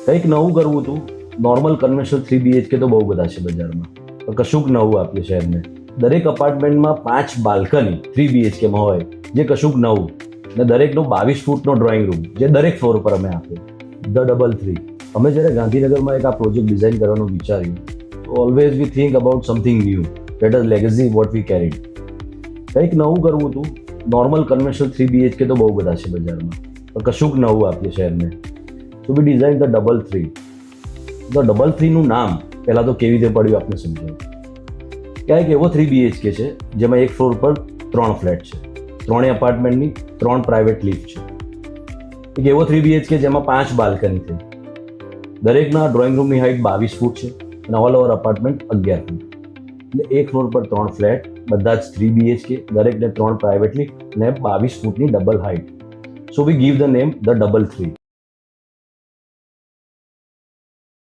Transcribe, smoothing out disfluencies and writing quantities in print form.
કંઈક નવું કરવું હતું. નોર્મલ કન્વેન્શનલ 3 BHK તો બહુ બધા છે બજારમાં, પણ કશુંક નવું આપીએ શહેરને. દરેક અપાર્ટમેન્ટમાં 5 બાલ્કની 3 BHKમાં હોય, જે કશુંક નવું. ને દરેકનો 22 ફૂટનો ડ્રોઈંગ રૂમ, જે દરેક ફ્લોર પર અમે આપીએ. The 3. અમે જ્યારે ગાંધીનગરમાં એક આ પ્રોજેક્ટ ડિઝાઇન કરવાનું વિચાર્યું, તો always V think about something new, that is legacy what we carried. કંઈક નવું કરવું હતું. નોર્મલ કન્વેન્શનલ 3 BHK તો બહુ બધા છે બજારમાં, પણ કશુંક નવું આપીએ શહેરને. સો વી ડિઝાઇન The 3. The 3નું નામ પહેલાં તો કેવી રીતે પડ્યું આપને સમજાવું. ત્યાં એક એવો 3 BHK છે જેમાં એક ફ્લોર પર 3 ફ્લેટ છે, 3 એપાર્ટમેન્ટની 3 પ્રાઇવેટ લિફ્ટ છે. એક એવો 3 BHK જેમાં 5 બાલ્કની થઈ, દરેકના ડ્રોઈંગ રૂમની હાઇટ 22 ફૂટ છે અને ઓલ ઓવર અપાર્ટમેન્ટ 11 ફૂટ. એટલે એક ફ્લોર પર 3 ફ્લેટ, બધા જ 3 BHK, દરેકને 3 પ્રાઇવેટ લિફ્ટ અને 22 ફૂટની double height. So we give the name The 3.